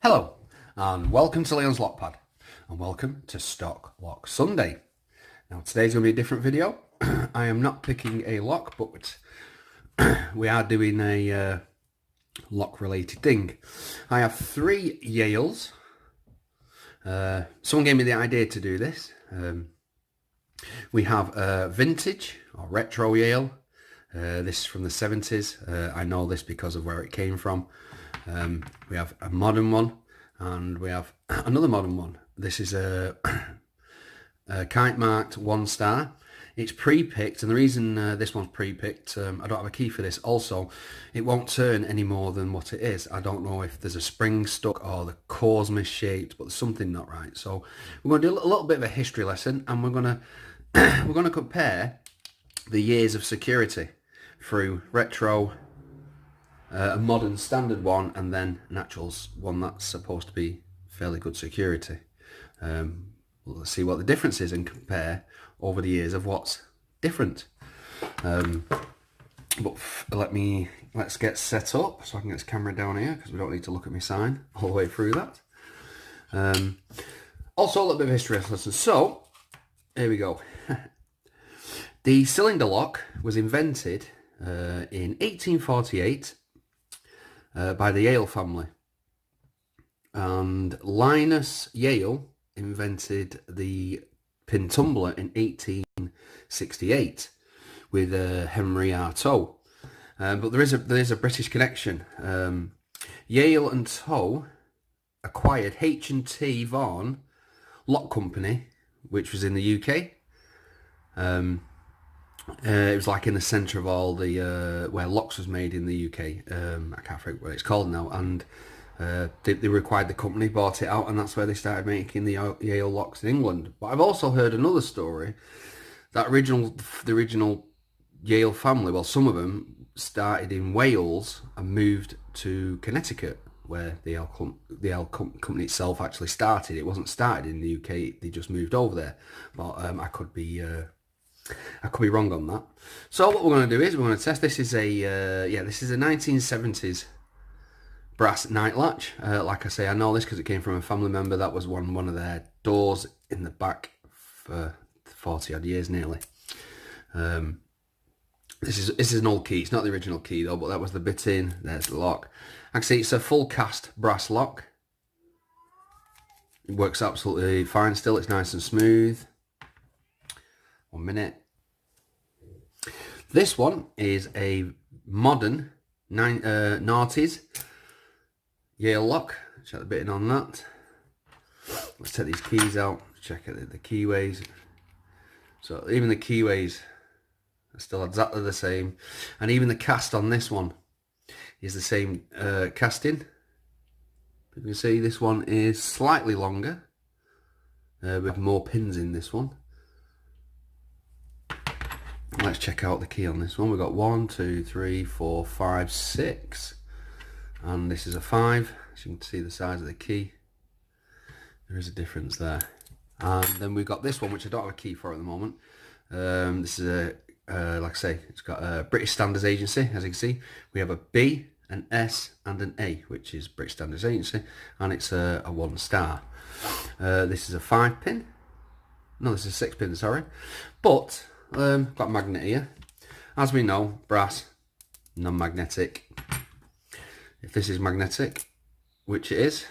Hello and welcome to Leon's Lockpad and welcome to Stock Lock Sunday. Now today's going to be a different video. I am not picking a lock, but we are doing a lock related thing. I have 3 Yales. Someone gave me the idea to do this. We have a vintage or retro Yale. This is from the 70s. I know this because of where it came from. We have a modern one and we have another modern one. This is a kite marked 1 star. It's pre-picked, and the reason this one's pre-picked, I don't have a key for this. Also, it won't turn any more than what it is. I don't know if there's a spring stuck or the core's misshaped, but there's something not right. So we're going to do a little bit of a history lesson, and we're going to compare the years of security through retro, a modern standard one, and then an actual one that's supposed to be fairly good security. We'll see what the difference is and compare over the years of what's different. But let's get set up so I can get this camera down here, because we don't need to look at my sign all the way through that. Also a little bit of history lesson. So here we go. The cylinder lock was invented in 1848 by the Yale family, and Linus Yale invented the pin tumbler in 1868 with Henry Artaud. But there is a British connection. Yale and Tow acquired H&T Vaughan Lock Company, which was in the UK. It was like in the centre of all the where locks was made in the UK. I can't forget what it's called now. And they required the company, bought it out, and that's where they started making the Yale locks in England. But I've also heard another story that the original Yale family, well, some of them started in Wales and moved to Connecticut, where the Yale company itself actually started. It wasn't started in the UK; they just moved over there. But I could be wrong on that. So what we're going to do is we're going to test. This is a 1970s brass night latch. Like I say, I know this because it came from a family member. That was one of their doors in the back for 40 odd years nearly. This is an old key. It's not the original key though, but that was the bit in. There's the lock. Actually, it's a full cast brass lock. It works absolutely fine still. It's nice and smooth. 1 minute. This one is a modern 90s Yale lock. Check the bitting on that. Let's take these keys out. Check out the keyways. So even the keyways are still exactly the same, and even the cast on this one is the same casting. You can see this one is slightly longer with more pins in this one. Let's check out the key on this one. We've got 1, 2, 3, 4, 5, 6. And this is a 5. As you can see the size of the key. There is a difference there. And then we've got this one, which I don't have a key for at the moment. This is like I say, it's got a British Standards Agency, as you can see. We have a B, an S and an A, which is British Standards Agency. And it's a 1 star. This is a 5 pin. No, this is a 6 pin, sorry. But got a magnet here. As we know, brass, non-magnetic. If this is magnetic, which it is,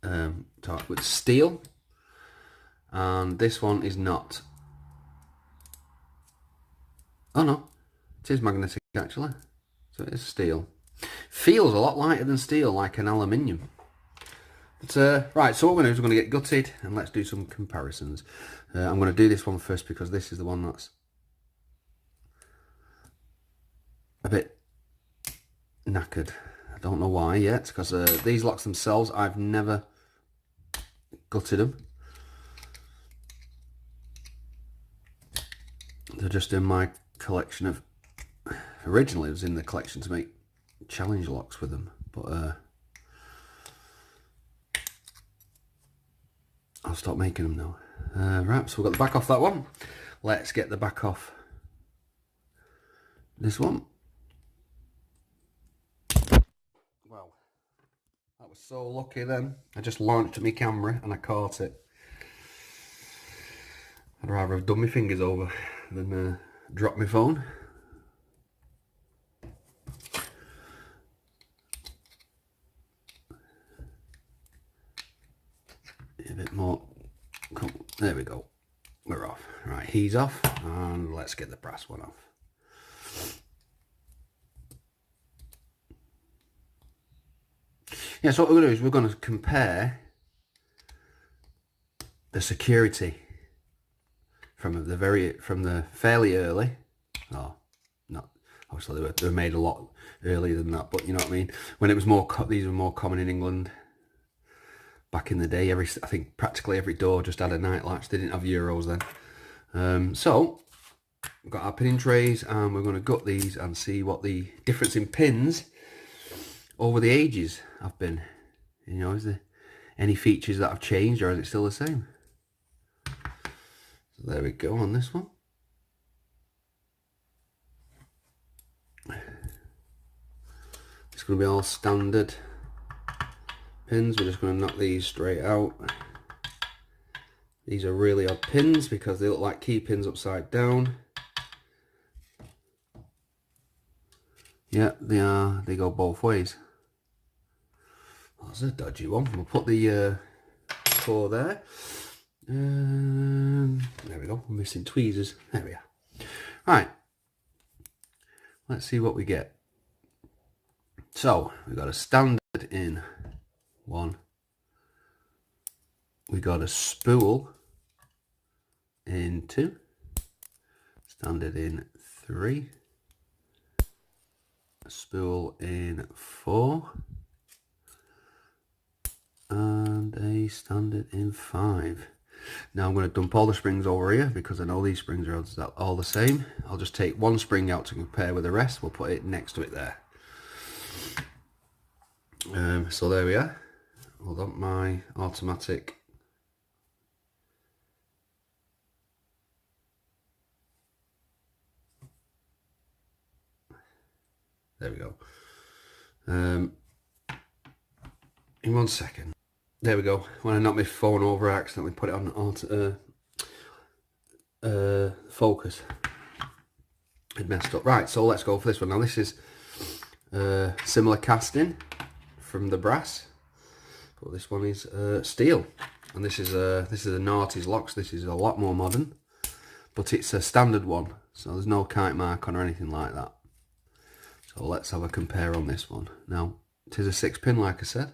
with steel, and this one is not. Oh no, it is magnetic actually. So it is steel. Feels a lot lighter than steel, like an aluminium. But, right, so what we're going to do is we're going to get gutted and let's do some comparisons. I'm going to do this one first because this is the one that's a bit knackered. I don't know why yet, because these locks themselves, I've never gutted them. They're just in my collection of... Originally it was in the collection to make challenge locks with them, but I'll stop making them now. Right, so we've got the back off that one. Let's get the back off this one. Wow, that was So lucky then. I just launched my camera and I caught it. I'd rather have done my fingers over than drop my phone. A bit more. Cool. There we go. We're off. Right, he's off, and let's get the brass one off. Yeah, so what we're going to do is we're going to compare the security from the fairly early. Oh, not obviously they were made a lot earlier than that, but you know what I mean. When it was more, these were more common in England. Back in the day, I think practically every door just had a night latch. They didn't have Euros then. So we've got our pinning trays, and we're going to gut these and see what the difference in pins over the ages have been. You know, is there any features that have changed, or is it still the same? So there we go on this one. It's going to be all standard pins. We're just going to knock these straight out. These are really odd pins because they look like key pins upside down. Yeah, they are. They go both ways. That's a dodgy one. We'll put the core there. There we go. We're missing tweezers. There we are. Right. Let's see what we get. So we've got a standard in 1. We got a spool in 2. Standard in 3. A spool in 4. And a standard in 5. Now I'm going to dump all the springs over here because I know these springs are all the same. I'll just take one spring out to compare with the rest. We'll put it next to it there. So there we are. Hold on, my automatic. There we go. In 1 second. There we go. When I knocked my phone over, I accidentally put it on focus. It messed up. Right, so let's go for this one. Now this is similar casting from the brass, but this one is steel, and this is a Naughty's locks. This is a lot more modern, but it's a standard one, so there's no kite mark on or anything like that. So let's have a compare on this one. Now it is a 6 pin, like I said.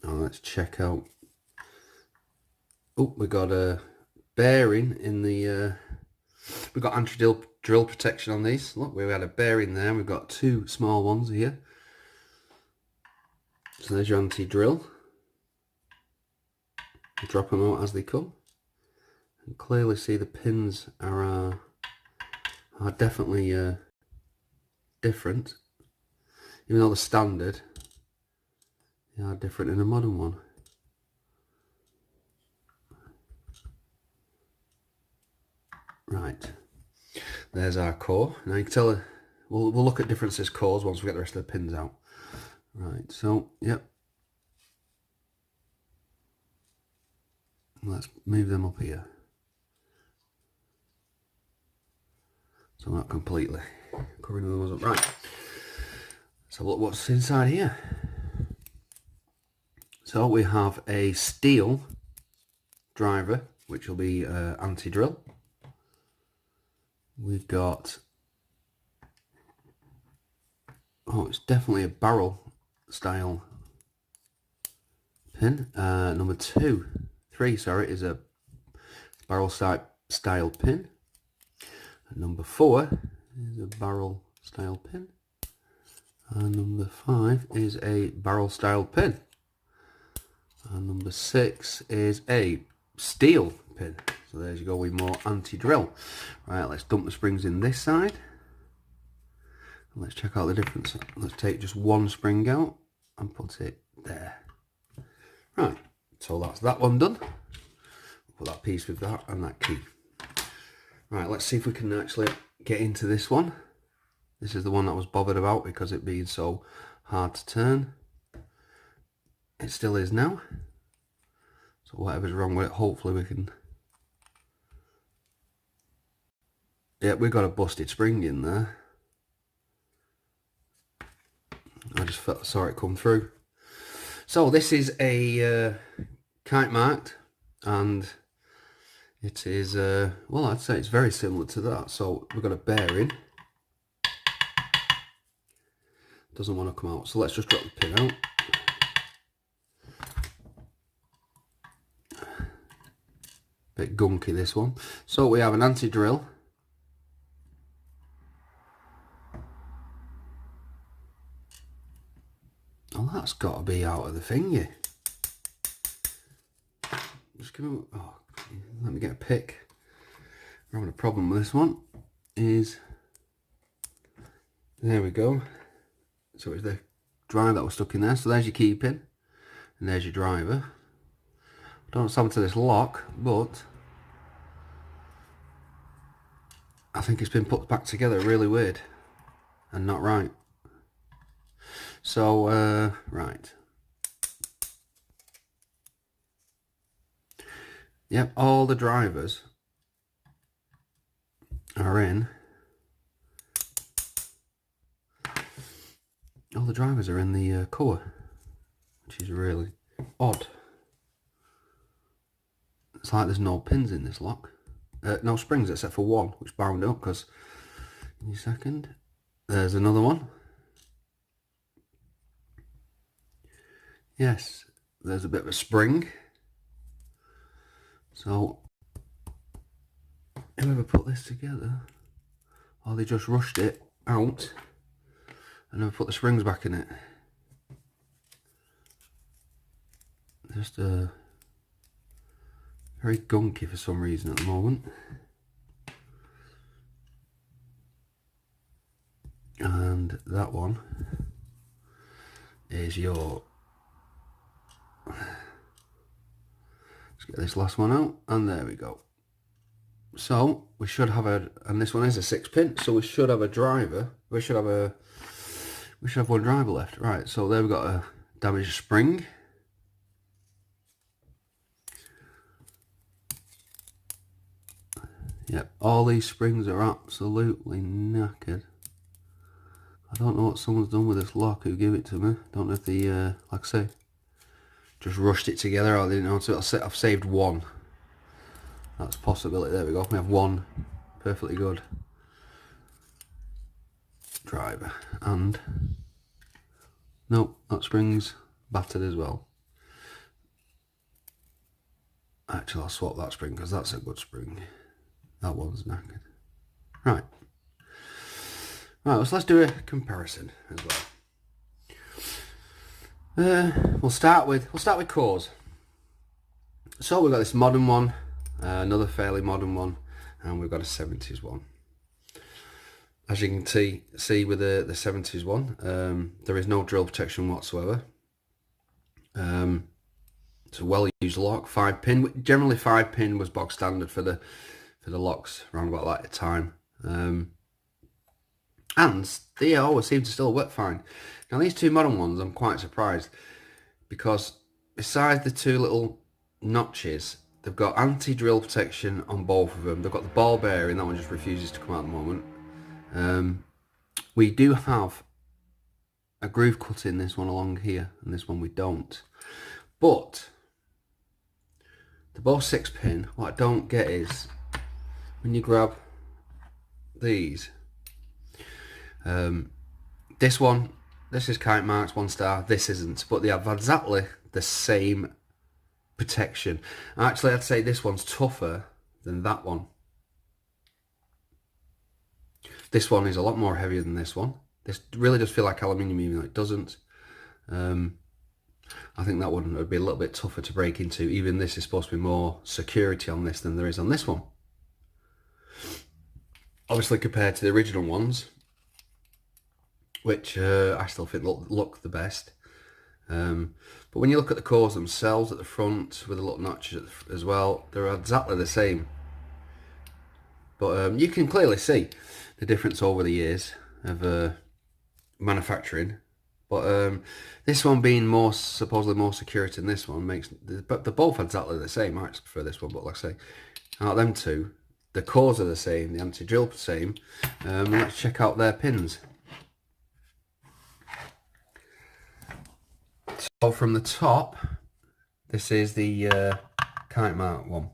Now let's check out. Oh, we got a bearing in the. We've got anti-drill protection on these. Look, we had a bearing there. We've got 2 small ones here. So there's your anti-drill. Drop them out as they come. And clearly see the pins are definitely different. Even though they're standard, they are different in a modern one. Right, there's our core. Now you can tell, we'll look at differences cores once we get the rest of the pins out. Right, so, yep. Let's move them up here. So not completely covering the ones up. Right, so look what's inside here. So we have a steel driver, which will be anti-drill. We've got, oh, it's definitely a barrel style pin. Number 3, sorry, is a barrel style pin. And number 4 is a barrel style pin. And number 5 is a barrel style pin. And number 6 is a steel pin. So there you go with more anti-drill. Right, let's dump the springs in this side. And let's check out the difference. Let's take just one spring out and put it there. Right, so that's that one done. Put that piece with that and that key. Right, let's see if we can actually get into this one. This is the one that I was bothered about because it being so hard to turn. It still is now. So whatever's wrong with it, hopefully we can... Yeah, we've got a busted spring in there. I just saw it come through. So this is a kite marked, and it is, well, I'd say it's very similar to that. So we've got a bearing. Doesn't want to come out, so let's just drop the pin out. Bit gunky this one. So we have an anti-drill. Oh, that's got to be out of the thingy. Just give me, oh, let me get a pick. I'm having a problem with this one. There we go. So it's the drive that was stuck in there. So there's your key pin, and there's your driver. I don't know what's happened to this lock, but I think it's been put back together really weird and not right. So, right. Yep, all the drivers are in. All the drivers are in the core, which is really odd. It's like there's no pins in this lock. No springs except for one, which bound up because, in a second, there's another one. Yes, there's a bit of a spring. So, whoever put this together, or they just rushed it out and never put the springs back in it. Just very gunky for some reason at the moment. And that one is your... Let's get this last one out, and there we go. So we should have and this one is a 6-pin, so we should have a driver. We should have one driver left. Right, so there we've got a damaged spring. Yep, all these springs are absolutely knackered. I don't know what someone's done with this lock who gave it to me. Don't know if they, like I say, just rushed it together or they didn't know to. I've saved one. That's a possibility. There we go. We have one perfectly good driver. And nope, that spring's battered as well. Actually, I'll swap that spring because that's a good spring. That one's knackered. Right. Right, so let's do a comparison as well. We'll start with cores. So we've got this modern one, another fairly modern one, and we've got a 70s one. As you can see with the 70s one, there is no drill protection whatsoever. It's a well-used lock, 5-pin. Generally 5-pin was bog standard for the locks around about that time. And they always seem to still work fine. Now these two modern ones, I'm quite surprised because besides the two little notches, they've got anti-drill protection on both of them. They've got the ball bearing, that one just refuses to come out at the moment. We do have a groove cut in this one along here, and this one we don't. But they're both 6-pin. What I don't get is when you grab these, this is kite marks 1 star, this isn't, but they have exactly the same protection. Actually, I'd say this one's tougher than that one. This one is a lot more heavier than this one. This really does feel like aluminium even though it doesn't. I think that one would be a little bit tougher to break into. Even this is supposed to be more security on this than there is on this one. Obviously compared to the original ones, which I still think look the best. But when you look at the cores themselves at the front with the little notches as well, they're exactly the same. But you can clearly see the difference over the years. of manufacturing. But this one being more supposedly more security than this one makes, but they're both exactly the same. I actually prefer this one, but like I say, out of them two, the cores are the same, the anti-drill the same. Let's check out their pins. So from the top, this is the kite mark one,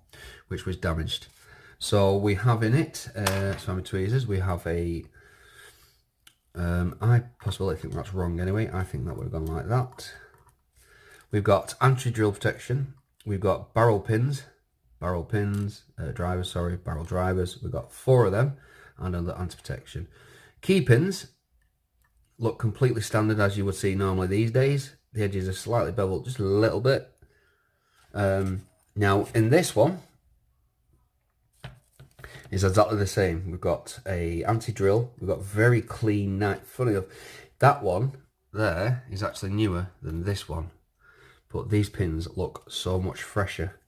which was damaged. So we have in it, Swami tweezers, we have a, I possibly think that's wrong anyway, I think that would have gone like that. We've got anti-drill protection, we've got barrel pins, drivers, sorry, barrel drivers, we've got 4 of them, and under anti-protection. Key pins look completely standard as you would see normally these days. The edges are slightly beveled just a little bit. Now in this one is exactly the same. We've got a anti-drill, we've got very clean knife. Funny enough, that one there is actually newer than this one, but these pins look so much fresher.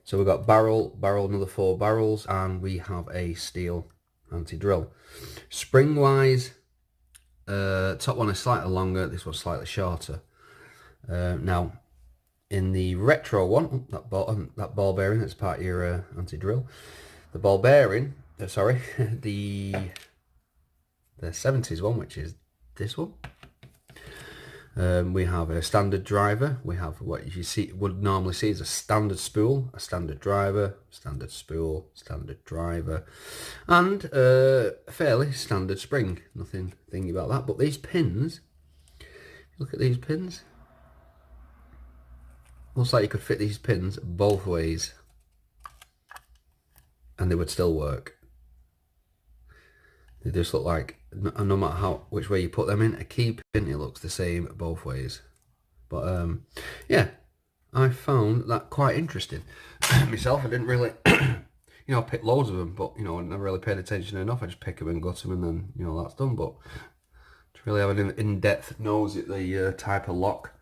So we've got barrel, another 4 barrels, and we have a steel anti-drill. Spring wise, top one is slightly longer, this one's slightly shorter. Now in the retro one, that ball bearing, that's part of your anti-drill. The ball bearing, sorry, the 70s one, which is this one. We have a standard driver. We have what you see would normally see as a standard spool, a standard driver, standard spool, standard driver, and a fairly standard spring. Nothing thingy about that. But these pins, look at these pins. Looks like you could fit these pins both ways, and they would still work. They just look like, no matter which way you put them in, a key pin, it looks the same both ways. But yeah, I found that quite interesting. Myself, I didn't really, pick loads of them, but, I never really paid attention enough. I just pick them and gut them and then, that's done. But to really have an in-depth nose at the type of lock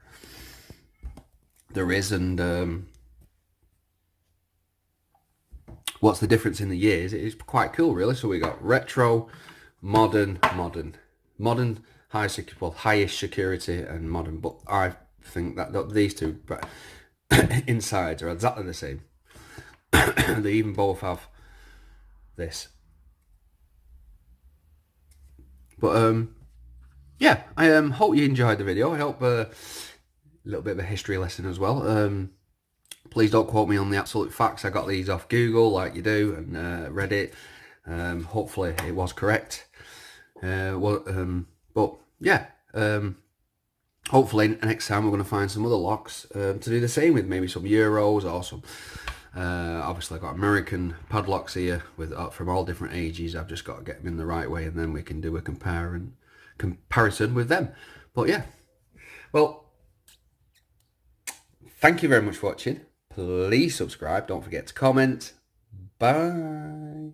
there is and what's the difference in the years, it is quite cool, really. So we got retro, modern, highest security, and modern. But I think that these two insides are exactly the same. They even both have this. But yeah, I hope you enjoyed the video. I hope a little bit of a history lesson as well. Please don't quote me on the absolute facts. I got these off Google like you do, and Reddit. Hopefully it was correct. But yeah, hopefully next time we're going to find some other locks to do the same with, maybe some Euros or some. Obviously I've got American padlocks here with from all different ages. I've just got to get them in the right way, and then we can do a comparison with them. But yeah, well, thank you very much for watching. Please subscribe. Don't forget to comment. Bye.